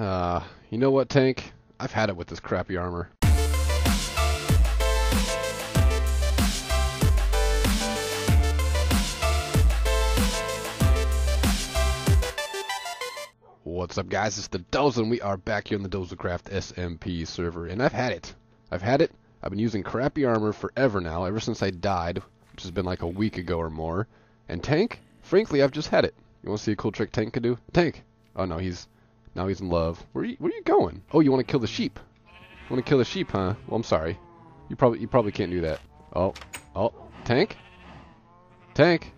You know what, Tank? I've had it with this crappy armor. What's up, guys? It's the Doz, and we are back here on the Dozacraft SMP server, and I've had it. I've been using crappy armor forever now, ever since I died, which has been like a week ago or more. And Tank, frankly, I've just had it. You want to see a cool trick Tank could do? Tank! Oh no, now he's in love. Where are you going? Oh, you want to kill the sheep? You want to kill the sheep, huh? Well, I'm sorry. You probably can't do that. Oh, Tank? Tank?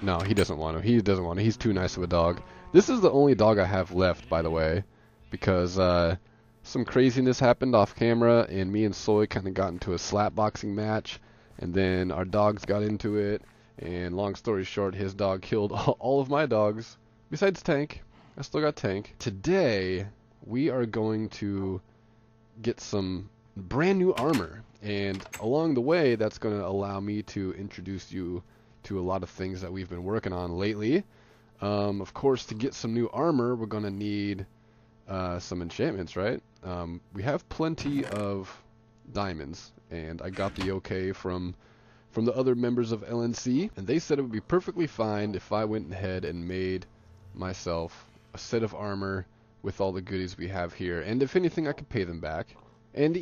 No, he doesn't want to. He doesn't want to. He's too nice of a dog. This is the only dog I have left, by the way, because some craziness happened off camera, and me and Soy kind of got into a slap boxing match, and then our dogs got into it, and long story short, his dog killed all of my dogs, besides Tank. I still got Tank. Today, we are going to get some brand new armor, and along the way, that's going to allow me to introduce you to a lot of things that we've been working on lately. Of course, to get some new armor, we're going to need some enchantments, right? We have plenty of diamonds, and I got the okay from the other members of LNC, and they said it would be perfectly fine if I went ahead and made myself a set of armor with all the goodies we have here, and if anything, I could pay them back. And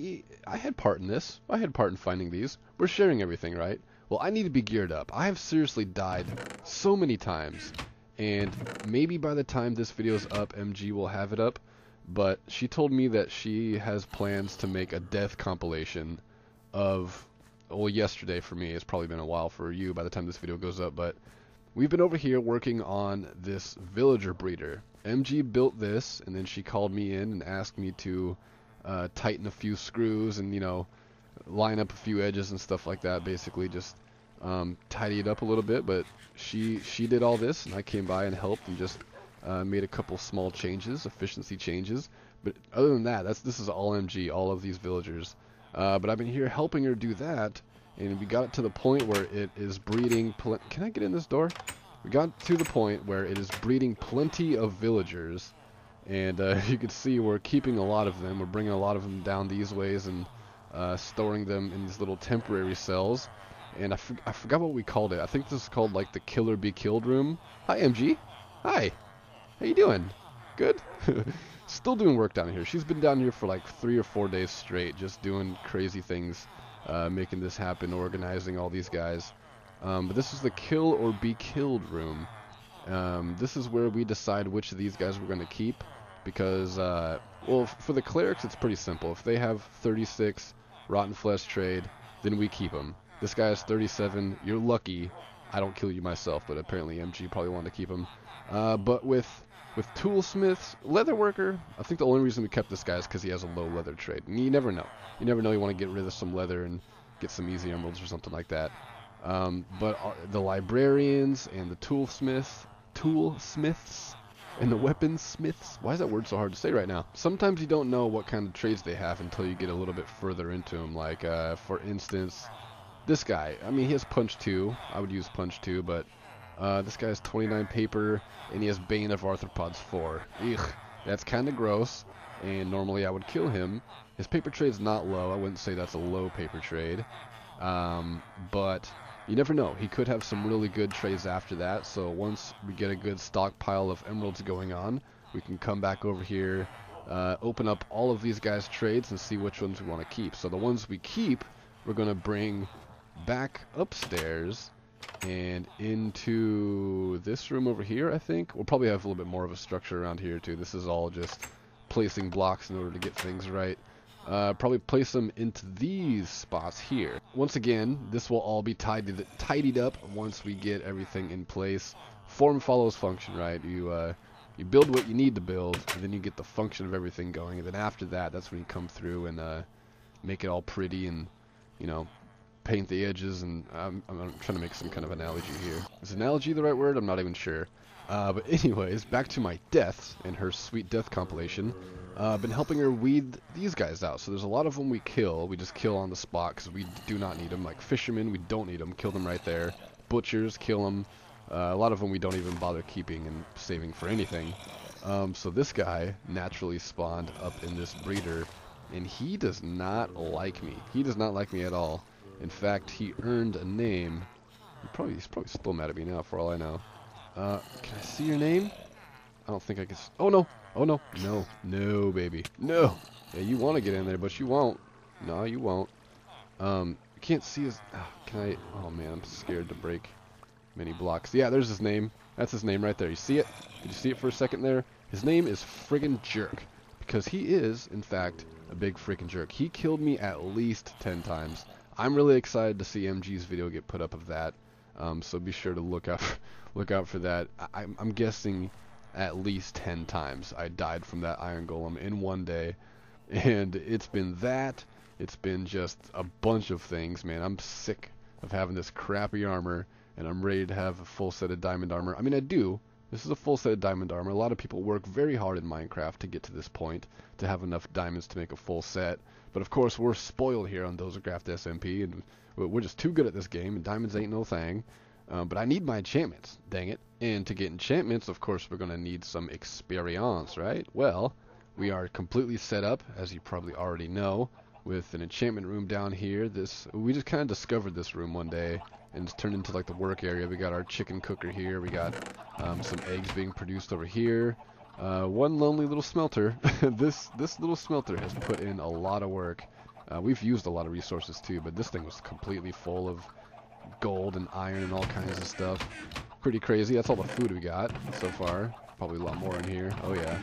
I had part in this. I had part in finding these. We're sharing everything, right? Well, I need to be geared up. I have seriously died so many times. And maybe by the time this video's up, MG will have it up, but she told me that she has plans to make a death compilation of, well, yesterday for me. It's probably been a while for you by the time this video goes up, but we've been over here working on this villager breeder. MG built this, and then she called me in and asked me to tighten a few screws and, you know, line up a few edges and stuff like that, basically just tidy it up a little bit. But she did all this, and I came by and helped and just made a couple small changes, efficiency changes. But other than that, this is all MG, all of these villagers. But I've been here helping her do that, and we got it to the point where it is breeding. Can I get in this door? We got to the point where it is breeding plenty of villagers, and you can see we're keeping a lot of them. We're bringing a lot of them down these ways and storing them in these little temporary cells. And I forgot what we called it. I think this is called like the Killer Be Killed room. Hi, MG. Hi. How you doing? Good? Still doing work down here. She's been down here for like 3 or 4 days straight, just doing crazy things, making this happen, organizing all these guys. But this is the Kill or Be Killed room. This is where we decide which of these guys we're going to keep, because, well, for the clerics, it's pretty simple. If they have 36 rotten flesh trade, then we keep them. This guy has 37. You're lucky I don't kill you myself, but apparently MG probably wanted to keep him. But with toolsmiths, leatherworker, I think the only reason we kept this guy is because he has a low leather trade. And you never know. You never know, you want to get rid of some leather and get some easy emeralds or something like that. But the librarians and the toolsmiths, and the weaponsmiths, why is that word so hard to say right now? Sometimes you don't know what kind of trades they have until you get a little bit further into them. Like, for instance, this guy, I mean, he has punch 2. I would use punch 2, but this guy has 29 paper, and he has Bane of Arthropods 4. Ugh, that's kind of gross, and normally I would kill him. His paper trade's not low. I wouldn't say that's a low paper trade, but you never know. He could have some really good trades after that, so once we get a good stockpile of emeralds going on, we can come back over here, open up all of these guys' trades, and see which ones we want to keep. So the ones we keep, we're going to bring back upstairs and into this room over here. I think we'll probably have a little bit more of a structure around here too. This is all just placing blocks in order to get things right. Probably place them into these spots here. Once again, this will all be tidied up once we get everything in place. Form follows function, right? You build what you need to build, and then you get the function of everything going, and then after that, that's when you come through and make it all pretty and, you know, paint the edges. And I'm trying to make some kind of analogy here. Is analogy the right word? I'm not even sure. But anyways, back to my deaths and her sweet death compilation. Been helping her weed these guys out. So there's a lot of them we kill. We just kill on the spot because we do not need them. Like fishermen, we don't need them. Kill them right there. Butchers, kill them. A lot of them we don't even bother keeping and saving for anything. So this guy naturally spawned up in this breeder, and he does not like me. He does not like me at all. In fact, he earned a name. He's probably still mad at me now, for all I know. Can I see your name? I don't think I can. Oh no! Oh no! No! No, baby! No! Yeah, you want to get in there, but you won't. No, you won't. You can't see his. Can I? Oh man, I'm scared to break many blocks. Yeah, there's his name. That's his name right there. You see it? Did you see it for a second there? His name is Friggin' Jerk, because he is, in fact, a big freaking jerk. He killed me at least 10 times. I'm really excited to see MG's video get put up of that. So be sure to look out for that. I'm guessing at least 10 times I died from that iron golem in one day, and it's been that. It's been just a bunch of things, man. I'm sick of having this crappy armor, and I'm ready to have a full set of diamond armor. I mean, I do. This is a full set of diamond armor. A lot of people work very hard in Minecraft to get to this point, to have enough diamonds to make a full set. But of course, we're spoiled here on Dozacraft SMP, and we're just too good at this game, and diamonds ain't no thing. But I need my enchantments, dang it. And to get enchantments, of course, we're going to need some experience, right? Well, we are completely set up, as you probably already know, with an enchantment room down here. We just kind of discovered this room one day, and it's turned into like the work area. We got our chicken cooker here. We got some eggs being produced over here. One lonely little smelter. This little smelter has put in a lot of work. We've used a lot of resources too, but this thing was completely full of gold and iron and all kinds of stuff. Pretty crazy. That's all the food we got so far. Probably a lot more in here. Oh yeah,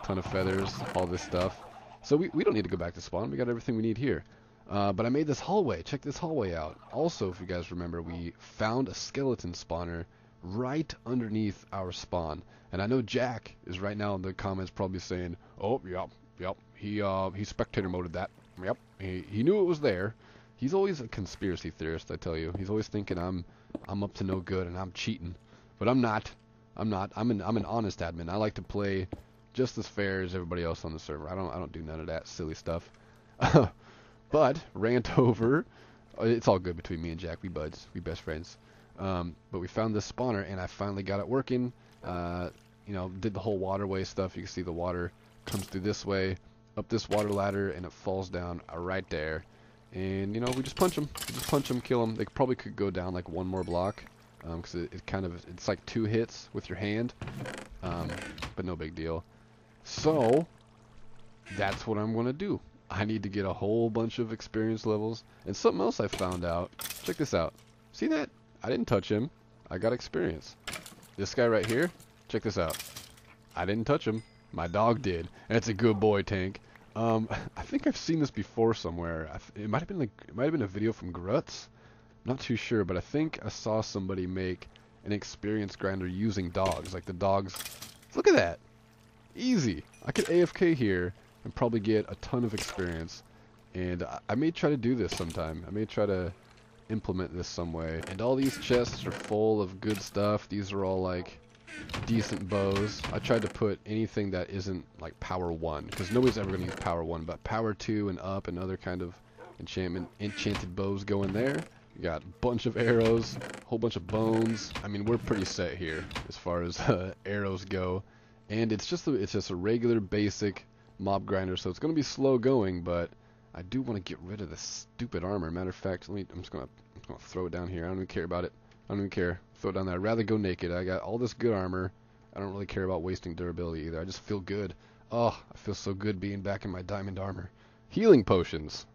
ton of feathers, all this stuff. So we don't need to go back to spawn. We got everything we need here. But I made this hallway. Check this hallway out. Also, if you guys remember, we found a skeleton spawner right underneath our spawn. And I know Jack is right now in the comments probably saying, "Oh, yep, he spectator moded that. Yep, he knew it was there." He's always a conspiracy theorist, I tell you. He's always thinking I'm up to no good and I'm cheating. But I'm not. I'm an honest admin. I like to play just as fair as everybody else on the server. I don't do none of that silly stuff. But rant over. It's all good between me and Jack. We buds. We best friends. But we found this spawner and I finally got it working. You know, did the whole waterway stuff. You can see the water comes through this way, up this water ladder, and it falls down right there. And you know, we just punch them. We just punch them, kill them. They probably could go down like one more block, because it's like 2 hits with your hand. But no big deal. So that's what I'm gonna do. I need to get a whole bunch of experience levels. And something else I found out. Check this out. See that? I didn't touch him. I got experience. This guy right here. Check this out. I didn't touch him. My dog did. And it's a good boy, Tank. I think I've seen this before somewhere. It might have been a video from Gruts. Not too sure, but I think I saw somebody make an experience grinder using dogs. Like the dogs. Look at that. Easy. I could AFK here and probably get a ton of experience. And I may try to do this sometime. I may try to implement this some way. And all these chests are full of good stuff. These are all like decent bows. I tried to put anything that isn't like power 1, because nobody's ever going to use power 1, but power 2 and up and other kind of enchanted bows go in there. You got a bunch of arrows, a whole bunch of bones. I mean, we're pretty set here as far as arrows go. And it's just a regular basic mob grinder, so it's going to be slow going, but I do want to get rid of this stupid armor. Matter of fact, I'm just going to throw it down here. I don't even care about it. I don't even care. Throw it down there. I'd rather go naked. I got all this good armor. I don't really care about wasting durability either. I just feel good. Oh, I feel so good being back in my diamond armor. Healing potions.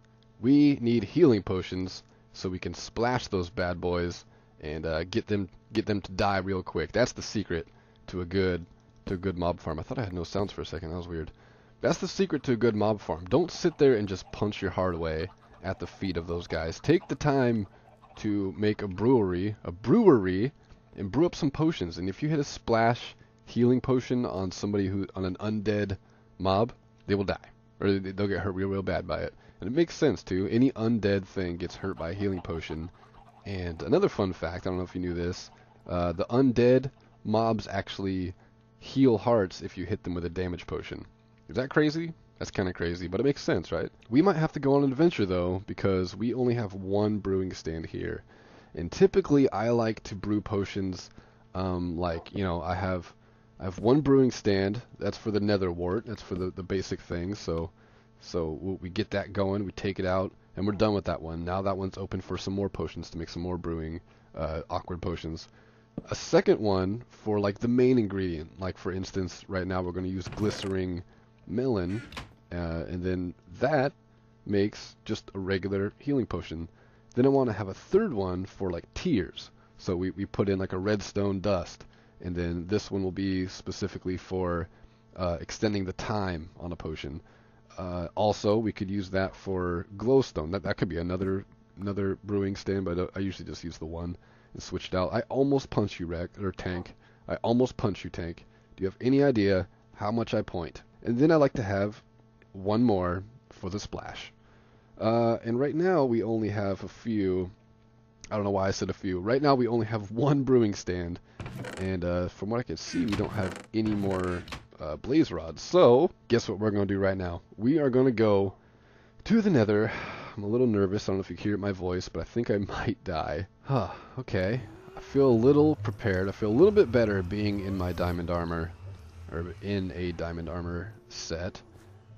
We need healing potions so we can splash those bad boys and get them to die real quick. That's the secret to a good mob farm. I thought I had no sounds for a second. That was weird. That's the secret to a good mob farm. Don't sit there and just punch your heart away at the feet of those guys. Take the time to make a brewery, and brew up some potions. And if you hit a splash healing potion on on an undead mob, they will die, or they'll get hurt real bad by it. And it makes sense too. Any undead thing gets hurt by a healing potion. And another fun fact, I don't know if you knew this, the undead mobs actually heal hearts if you hit them with a damage potion. Is that crazy? That's kind of crazy, but it makes sense, right? We might have to go on an adventure, though, because we only have one brewing stand here. And typically, I like to brew potions, like, you know, I have I have one brewing stand. That's for the nether wart. That's for the basic things. So we get that going. We take it out, and we're done with that one. Now that one's open for some more potions to make some more brewing awkward potions. A second one for like the main ingredient. Like for instance, right now we're going to use glycerine melon, and then that makes just a regular healing potion. Then I want to have a third one for like tears. So we put in like a redstone dust, and then this one will be specifically for extending the time on a potion. Also, we could use that for glowstone. That could be another brewing stand, but I usually just use the one and switch it out. I almost punch you, Tank. I almost punch you, Tank. Do you have any idea how much I point? And then I like to have one more for the splash. And right now we only have a few. I don't know why I said a few. Right now we only have one brewing stand, and from what I can see, we don't have any more blaze rods. So guess what we're going to do right now? We are going to go to the nether. I'm a little nervous. I don't know if you can hear my voice, but I think I might die. Okay. I feel a little prepared. I feel a little bit better being in my diamond armor, or in a diamond armor set.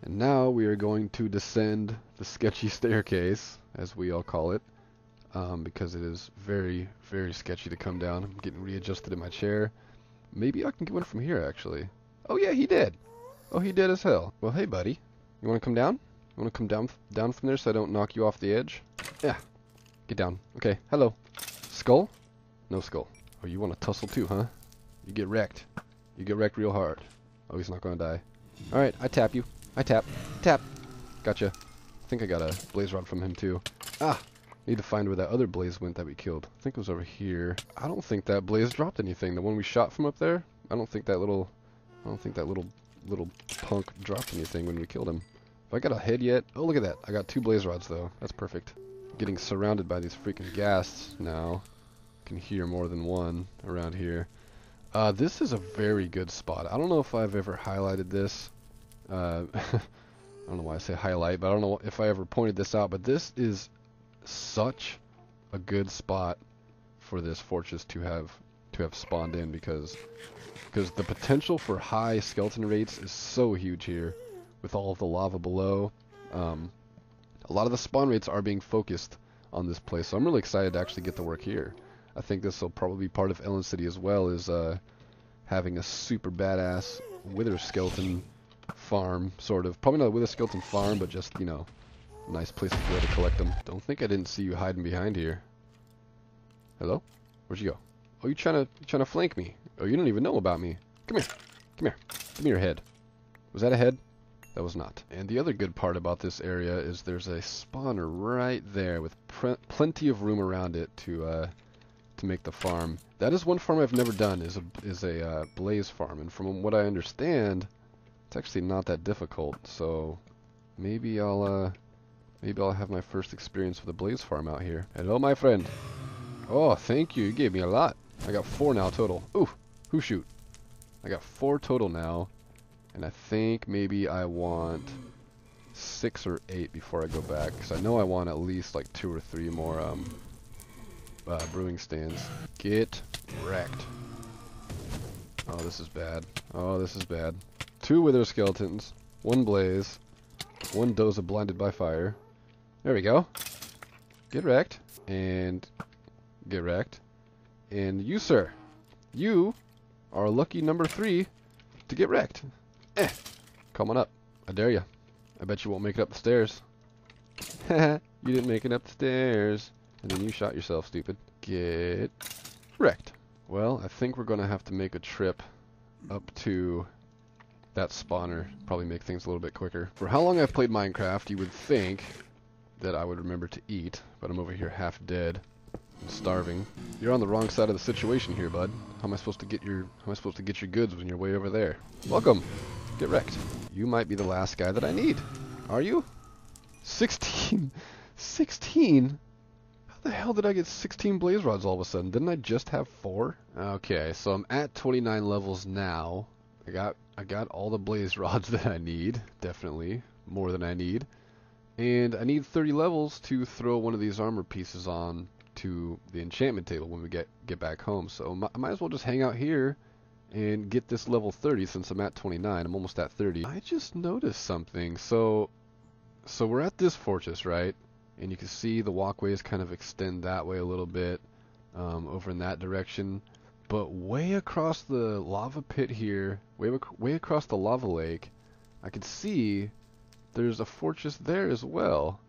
And now we are going to descend the sketchy staircase, as we all call it, because it is very, very sketchy to come down. I'm getting readjusted in my chair. Maybe I can get one from here, actually. Oh yeah, he did. Oh, he did as hell. Well, hey, buddy. You want to come down? You want to come down from there so I don't knock you off the edge? Yeah. Get down. Okay. Hello. Skull? No skull. Oh, you want to tussle too, huh? You get wrecked. You get wrecked real hard. Oh, he's not going to die. Alright, I tap you. I tap. Tap. Gotcha. I think I got a blaze rod from him too. Ah! Need to find where that other blaze went that we killed. I think it was over here. I don't think that blaze dropped anything. The one we shot from up there? I don't think that little punk dropped anything when we killed him. Have I got a head yet? Oh, look at that. I got 2 blaze rods though. That's perfect. Getting surrounded by these freaking ghasts now. Can hear more than one around here. This is a very good spot. I don't know if I've ever highlighted this. I don't know why I say highlight, but I don't know if I ever pointed this out, but this is such a good spot for this fortress to have spawned in, because the potential for high skeleton rates is so huge here with all of the lava below. A lot of the spawn rates are being focused on this place, so I'm really excited to actually get to work here. I think this will probably be part of Ellen City as well, is having a super badass wither skeleton farm, sort of. Probably not a wither skeleton farm, but just, you know, a nice place to go to collect them. Don't think I didn't see you hiding behind here. Hello? Where'd you go? Oh, you trying to flank me? Oh, you don't even know about me. Come here. Come here. Give me your head. Was that a head? That was not. And the other good part about this area is there's a spawner right there with plenty of room around it to make the farm. That is one farm I've never done, is a blaze farm, and from what I understand, it's actually not that difficult. So maybe I'll have my first experience with a blaze farm out here. Hello, my friend. Oh, thank you. You gave me a lot. I got 4 now total. Ooh, who shoot? I got 4 total now, and I think maybe I want 6 or 8 before I go back, because I know I want at least like 2 or 3 more brewing stands. Get wrecked. Oh, this is bad. Oh, this is bad. 2 wither skeletons, 1 blaze, 1 Doza blinded by fire. There we go. Get wrecked. And get wrecked. And you, sir, you are lucky number 3 to get wrecked. Come on up. I dare you. I bet you won't make it up the stairs. You didn't make it up the stairs. And then you shot yourself, stupid. Get wrecked. Well, I think we're going to have to make a trip up to that spawner. Probably make things a little bit quicker. For how long I've played Minecraft, you would think that I would remember to eat, but I'm over here half dead and starving. You're on the wrong side of the situation here, bud. How am I supposed to get your goods when you're way over there? Welcome. Get wrecked. You might be the last guy that I need. Are you? 16. 16? How the hell did I get 16 blaze rods all of a sudden? Didn't I just have 4? Okay, so I'm at 29 levels now. I got all the blaze rods that I need. Definitely more than I need. And I need 30 levels to throw one of these armor pieces on to the enchantment table when we get back home. So I might as well just hang out here and get this level 30 since I'm at 29. I'm almost at 30. I just noticed something. So we're at this fortress, right? And you can see the walkways kind of extend that way a little bit, over in that direction. But way across the lava pit here, way across the lava lake, I could see there's a fortress there as well.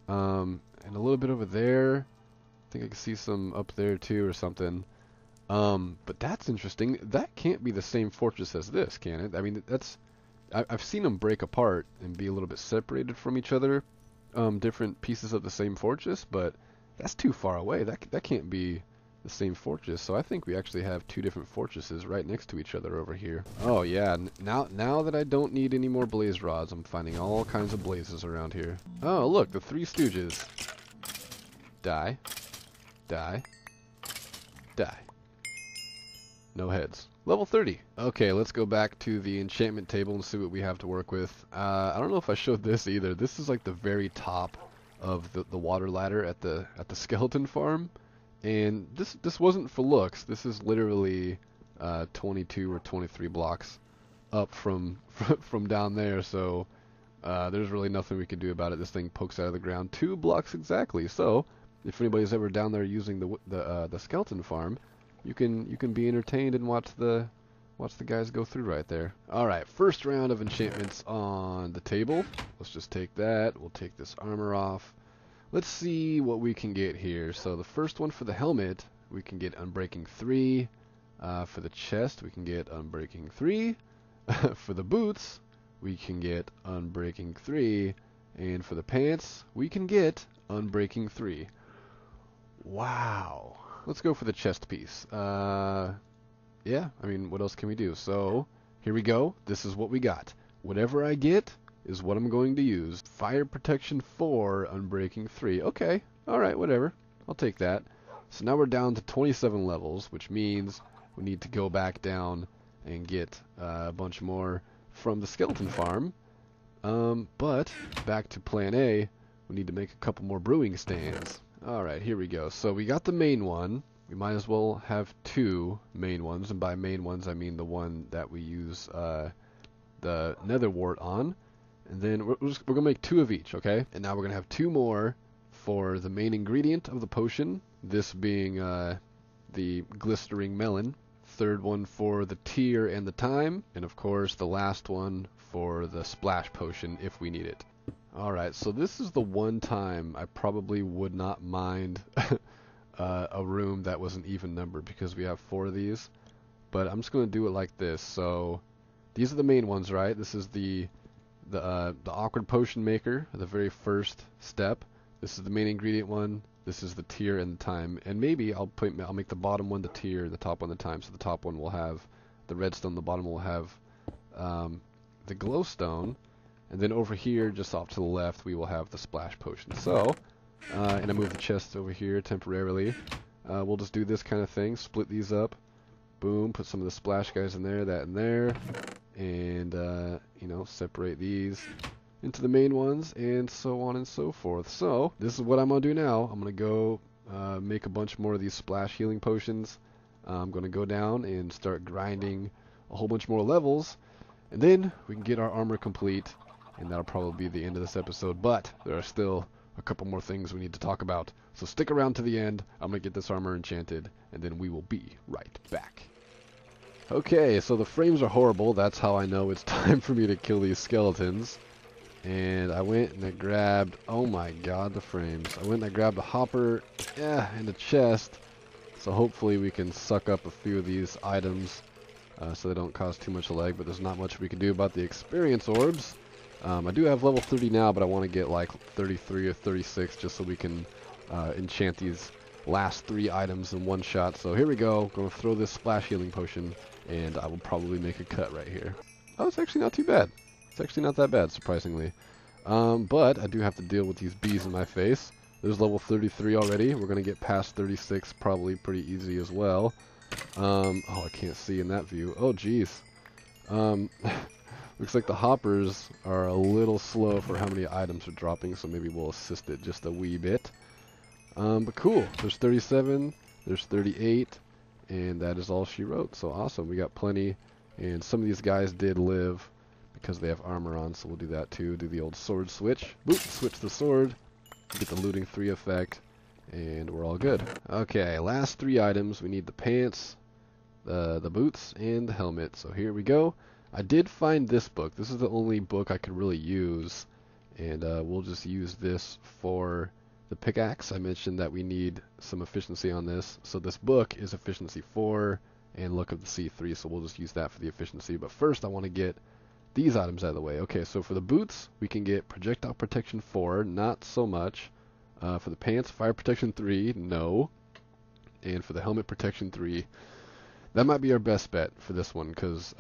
And a little bit over there. I think I can see some up there too or something. But that's interesting. That can't be the same fortress as this, can it? I mean, I've seen them break apart and be a little bit separated from each other, different pieces of the same fortress, but that's too far away. That can't be the same fortress. So I think we actually have two different fortresses right next to each other over here. Oh yeah, now that I don't need any more blaze rods, I'm finding all kinds of blazes around here. Oh look, the Three Stooges. Die. Die. Die. No heads. Level 30. Okay, let's go back to the enchantment table and see what we have to work with. I don't know if I showed this either. This is like the very top of the water ladder at the skeleton farm. And this wasn't for looks. This is literally 22 or 23 blocks up from down there. So there's really nothing we can do about it. This thing pokes out of the ground 2 blocks exactly. So if anybody's ever down there using the skeleton farm, you can be entertained and watch the guys go through right there. All right, first round of enchantments on the table. Let's just take that. We'll take this armor off. Let's see what we can get here. So the first one for the helmet, we can get Unbreaking 3. For the chest, we can get Unbreaking 3. For the boots, we can get Unbreaking 3. And for the pants, we can get Unbreaking 3. Wow. Let's go for the chest piece. Yeah, I mean, what else can we do? So, here we go. This is what we got. Whatever I get is what I'm going to use. Fire protection 4, Unbreaking 3. Okay, alright, whatever. I'll take that. So now we're down to 27 levels, which means we need to go back down and get a bunch more from the skeleton farm. But, back to plan A, we need to make a couple more brewing stands. Alright, here we go. So we got the main one. We might as well have 2 main ones, and by main ones I mean the one that we use the nether wart on. And then we're going to make 2 of each, okay? And now we're going to have 2 more for the main ingredient of the potion, this being the glistering melon. 3rd one for the tear and the thyme, and of course the last one for the splash potion if we need it. Alright, so this is the one time I probably would not mind a room that was an even number, because we have 4 of these. But I'm just going to do it like this. So these are the main ones, right? This is the awkward potion maker, the very first step. This is the main ingredient one. This is the tear and the thyme. And maybe I'll make the bottom one the tear, the top one the thyme. So the top one will have the redstone, the bottom will have the glowstone. And then over here, just off to the left, we will have the splash potion. So, and I move the chest over here temporarily. We'll just do this kind of thing, split these up. Boom, put some of the splash guys in there, that in there. And, you know, separate these into the main ones, and so on and so forth. So, this is what I'm going to do now. I'm going to go make a bunch more of these splash healing potions. I'm going to go down and start grinding a whole bunch more levels. And then we can get our armor complete. And that'll probably be the end of this episode, but there are still a couple more things we need to talk about. So stick around to the end. I'm going to get this armor enchanted, and then we will be right back. Okay, so the frames are horrible. That's how I know it's time for me to kill these skeletons. And I went and I grabbed, oh my god, the frames. I went and I grabbed a hopper, and a chest. So hopefully we can suck up a few of these items so they don't cause too much lag, but there's not much we can do about the experience orbs. I do have level 30 now, but I want to get like 33 or 36 just so we can enchant these last 3 items in one shot. So here we go. I'm going to throw this splash healing potion, and I will probably make a cut right here. Oh, it's actually not too bad. It's actually not that bad, surprisingly. But I do have to deal with these bees in my face. There's level 33 already. We're going to get past 36 probably pretty easy as well. Oh, I can't see in that view. Oh, jeez. Looks like the hoppers are a little slow for how many items are dropping, so maybe we'll assist it just a wee bit. But cool. There's 37, there's 38, and that is all she wrote. So awesome, we got plenty, and some of these guys did live because they have armor on, so we'll do that too. Do the old sword switch. Boop, switch the sword, get the looting 3 effect, and we're all good. Okay, last 3 items. We need the pants, the boots, and the helmet. So here we go. I did find this book. This is the only book I could really use, and we'll just use this for the pickaxe. I mentioned that we need some efficiency on this, so this book is efficiency 4 and look of the sea 3, so we'll just use that for the efficiency. But first I want to get these items out of the way. Okay, so for the boots we can get projectile protection 4, not so much. For the pants, fire protection 3, no. And for the helmet, protection 3. That might be our best bet for this one, because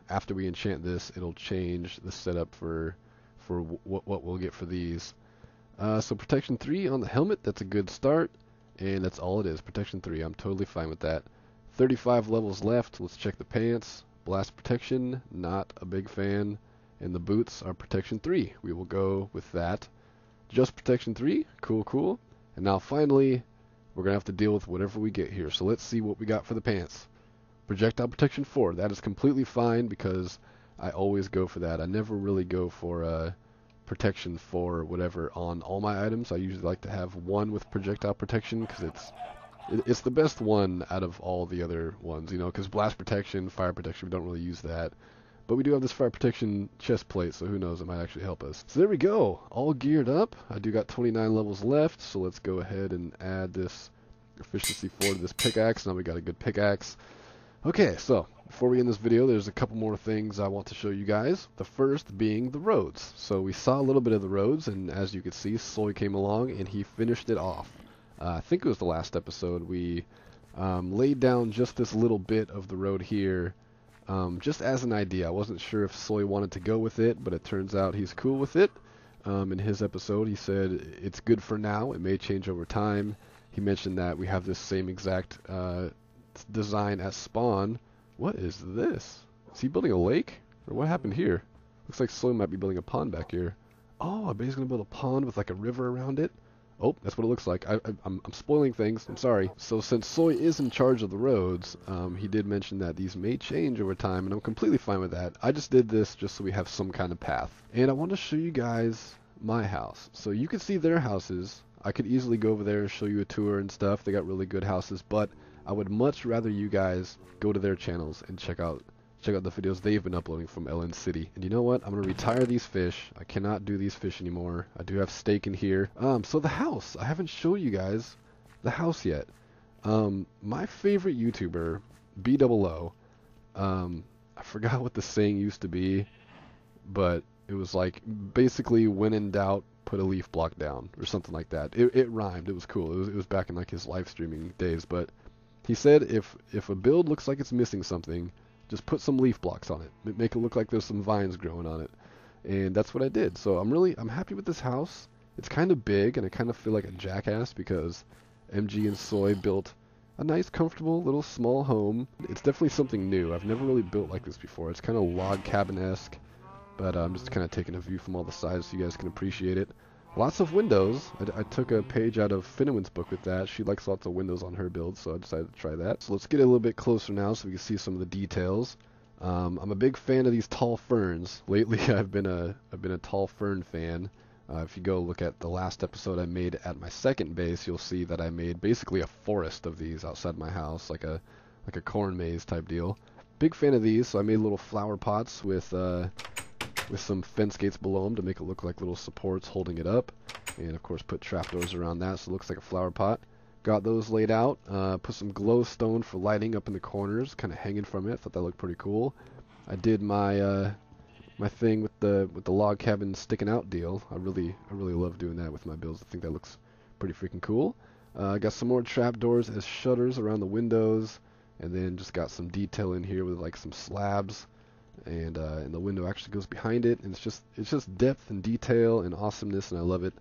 after we enchant this, it'll change the setup for what we'll get for these. So protection 3 on the helmet, that's a good start, and that's all it is, protection 3. I'm totally fine with that. 35 levels left. Let's check the pants. Blast protection, not a big fan. And the boots are protection 3. We will go with that. Just protection 3, cool. And now finally, we're going to have to deal with whatever we get here. So let's see what we got for the pants. Projectile protection 4, that is completely fine because I always go for that. I never really go for protection 4 or whatever on all my items. I usually like to have one with projectile protection because it's the best one out of all the other ones, you know, because blast protection, fire protection, we don't really use that. But we do have this fire protection chest plate, so who knows, it might actually help us. So there we go, all geared up. I do got 29 levels left, so let's go ahead and add this efficiency 4 to this pickaxe. Now we got a good pickaxe. Okay, so before we end this video, there's a couple more things I want to show you guys. The first being the roads. So we saw a little bit of the roads, and as you can see, Soy came along and he finished it off. I think it was the last episode. We laid down just this little bit of the road here, just as an idea. I wasn't sure if Soy wanted to go with it, but it turns out he's cool with it. In his episode, he said it's good for now. It may change over time. He mentioned that we have this same exact design as spawn. What is this? Is he building a lake? Or what happened here? Looks like Soy might be building a pond back here. Oh, I bet he's going to build a pond with like a river around it. Oh, that's what it looks like. I'm spoiling things. I'm sorry. So since Soy is in charge of the roads, he did mention that these may change over time, and I'm completely fine with that. I just did this just so we have some kind of path. And I want to show you guys my house. So you can see their houses. I could easily go over there and show you a tour and stuff. They got really good houses, but I would much rather you guys go to their channels and check out the videos they've been uploading from LN City. And you know what? I'm going to retire these fish. I cannot do these fish anymore. I do have steak in here. So the house. I haven't showed you guys the house yet. My favorite YouTuber, B00, I forgot what the saying used to be, but it was like, basically, when in doubt, put a leaf block down, or something like that. It rhymed. It was cool. It was back in like his live streaming days, but he said if a build looks like it's missing something, just put some leaf blocks on it. Make it look like there's some vines growing on it. And that's what I did. So I'm happy with this house. It's kind of big, and I kind of feel like a jackass because MG and Soy built a nice, comfortable, little small home. It's definitely something new. I've never really built like this before. It's kind of log cabin-esque, but I'm just kind of taking a view from all the sides so you guys can appreciate it. Lots of windows. I took a page out of Finnewan's book with that. She likes lots of windows on her build, so I decided to try that. So let's get a little bit closer now so we can see some of the details. I'm a big fan of these tall ferns. Lately, I've been a tall fern fan. If you go look at the last episode I made at my second base, you'll see that I made basically a forest of these outside my house, like a corn maze type deal. Big fan of these, so I made little flower pots with some fence gates below them to make it look like little supports holding it up, and of course put trapdoors around that so it looks like a flower pot. Got those laid out, put some glowstone for lighting up in the corners, kind of hanging from it. Thought that looked pretty cool. I did my my thing with the log cabin sticking out deal. I really love doing that with my builds. I think that looks pretty freaking cool. Got some more trapdoors as shutters around the windows, and then just got some detail in here with like some slabs. And the window actually goes behind it, and it's just depth and detail and awesomeness, and I love it.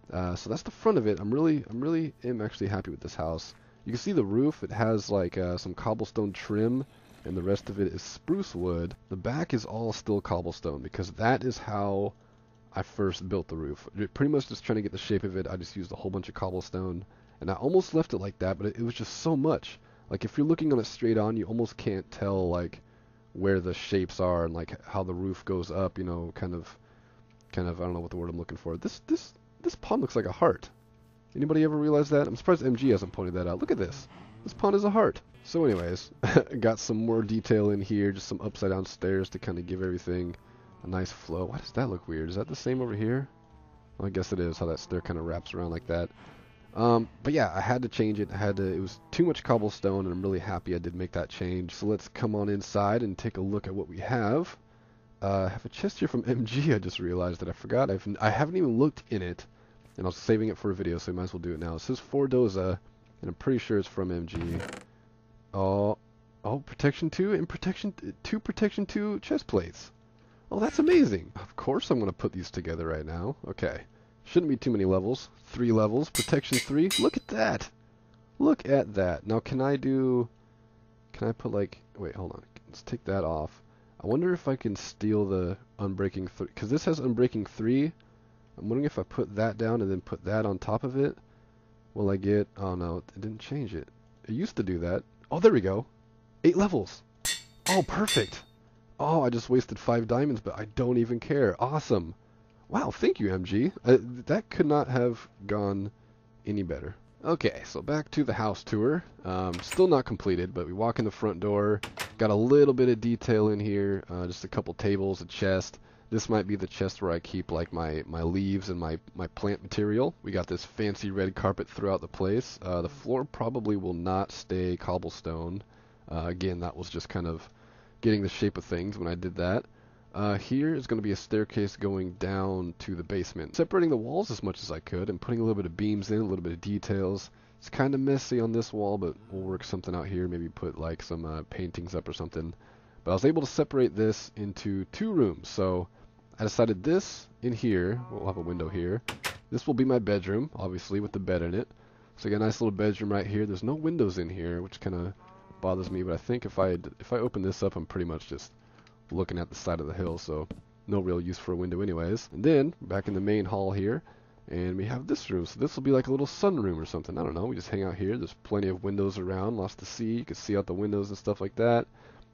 So that's the front of it. I'm really actually happy with this house. You can see the roof. It has like some cobblestone trim, and the rest of it is spruce wood. The back is all still cobblestone because that is how I first built the roof. Pretty much just trying to get the shape of it. I just used a whole bunch of cobblestone, and I almost left it like that, but it was just so much. Like if you're looking on it straight on, you almost can't tell like where the shapes are and like how the roof goes up, you know, kind of I don't know what the word I'm looking for. This pond looks like a heart. Anybody ever realize that? I'm surprised MG hasn't pointed that out. Look at this. This pond is a heart. So anyways, got some more detail in here, just some upside down stairs to kind of give everything a nice flow. Why does that look weird? Is that the same over here? Well, I guess it is, how that stair kind of wraps around like that. But yeah, I had to change it. It was too much cobblestone, and I'm really happy I did make that change. So let's come on inside and take a look at what we have. I have a chest here from MG. I just realized that I forgot. I haven't even looked in it, and I was saving it for a video, so I might as well do it now. It says for Doza, and I'm pretty sure it's from MG. Oh, protection 2 and protection 2 chest plates. Oh, that's amazing. Of course I'm going to put these together right now. Okay. Shouldn't be too many levels. 3 levels. Protection 3. Look at that. Look at that. Now can I put like, wait, hold on. Let's take that off. I wonder if I can steal the Unbreaking 3, because this has Unbreaking 3. I'm wondering if I put that down and then put that on top of it, will I get, oh no, it didn't change it. It used to do that. Oh, there we go. 8 levels. Oh, perfect. Oh, I just wasted 5 diamonds, but I don't even care. Awesome. Wow, thank you, MG. That could not have gone any better. Okay, so back to the house tour. Still not completed, but we walk in the front door. Got a little bit of detail in here. Just a couple tables, a chest. This might be the chest where I keep like my leaves and my plant material. We got this fancy red carpet throughout the place. The floor probably will not stay cobblestone. Again, that was just kind of getting the shape of things when I did that. Here is going to be a staircase going down to the basement. Separating the walls as much as I could and putting a little bit of beams in, a little bit of details. It's kind of messy on this wall, but we'll work something out here. Maybe put like some paintings up or something. But I was able to separate this into 2 rooms. So I decided this in here, we'll have a window here. This will be my bedroom, obviously, with the bed in it. So I got a nice little bedroom right here. There's no windows in here, which kind of bothers me. But I think if I open this up, I'm pretty much just looking at the side of the hill, so no real use for a window anyways. And then back in the main hall here, and we have this room. So this will be like a little sunroom or something. I don't know. We just hang out here. There's plenty of windows around, lots to see. You can see out the windows and stuff like that.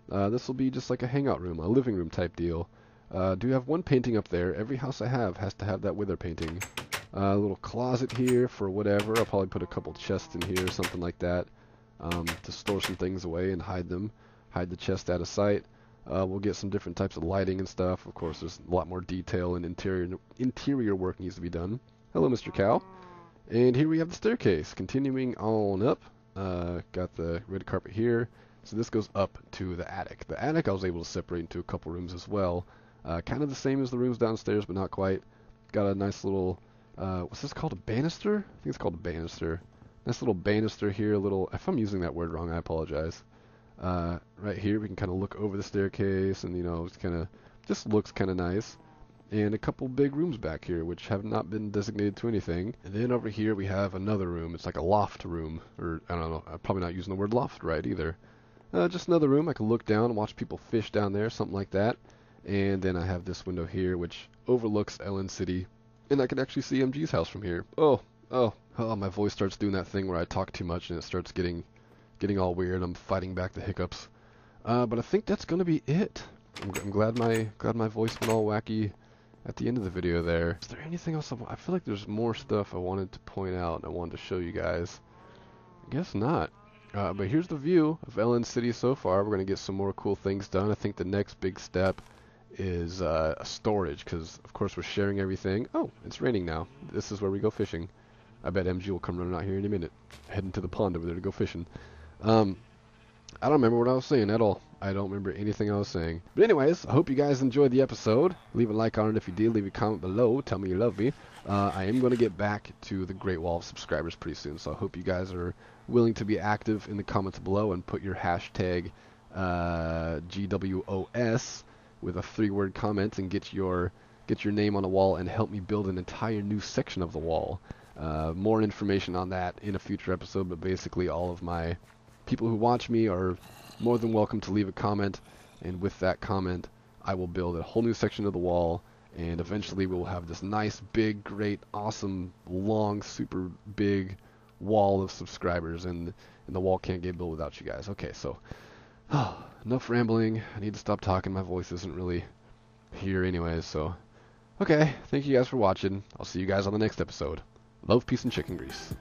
This will be just like a hangout room, a living room type deal. Do have one painting up there. Every house I have has to have that wither painting. A little closet here for whatever. I'll probably put a couple chests in here or something like that, to store some things away and hide them. Hide the chest out of sight. We'll get some different types of lighting and stuff. Of course, there's a lot more detail and interior work needs to be done. Hello, Mr. Cow. And here we have the staircase. Continuing on up. Got the red carpet here. So this goes up to the attic. The attic I was able to separate into a couple rooms as well. Kind of the same as the rooms downstairs, but not quite. Got a nice little, what's this called, a banister? I think it's called a banister. Nice little banister here, if I'm using that word wrong, I apologize. Right here we can kind of look over the staircase, and you know, it's kind of, just looks kind of nice. And a couple big rooms back here, which have not been designated to anything. And then over here we have another room. It's like a loft room, or I don't know, I'm probably not using the word loft right either. Just another room. I can look down and watch people fish down there, something like that. And then I have this window here, which overlooks Ellen City, and I can actually see MG's house from here. Oh, my voice starts doing that thing where I talk too much and it starts getting all weird. I'm fighting back the hiccups. But I think that's gonna be it. I'm glad my voice went all wacky at the end of the video there. Is there anything else I feel like there's more stuff I wanted to point out and I wanted to show you guys. I guess not. But here's the view of Ellen City so far. We're going to get some more cool things done. I think the next big step is storage, because of course we're sharing everything. Oh, it's raining now. This is where we go fishing. I bet MG will come running out here in a minute, heading to the pond over there to go fishing. I don't remember what I was saying at all. I don't remember anything I was saying. But anyways, I hope you guys enjoyed the episode. Leave a like on it if you did. Leave a comment below. Tell me you love me. I am going to get back to the Great Wall of subscribers pretty soon, so I hope you guys are willing to be active in the comments below and put your hashtag GWOS with a 3-word comment and get your name on the wall and help me build an entire new section of the wall. More information on that in a future episode, but basically all of my people who watch me are more than welcome to leave a comment, and with that comment I will build a whole new section of the wall, and eventually we'll have this nice, big, great, awesome, long, super big wall of subscribers, and the wall can't get built without you guys. Okay, so enough rambling. I need to stop talking. My voice isn't really here anyways, so okay, thank you guys for watching. I'll see you guys on the next episode. Love, peace, and chicken grease.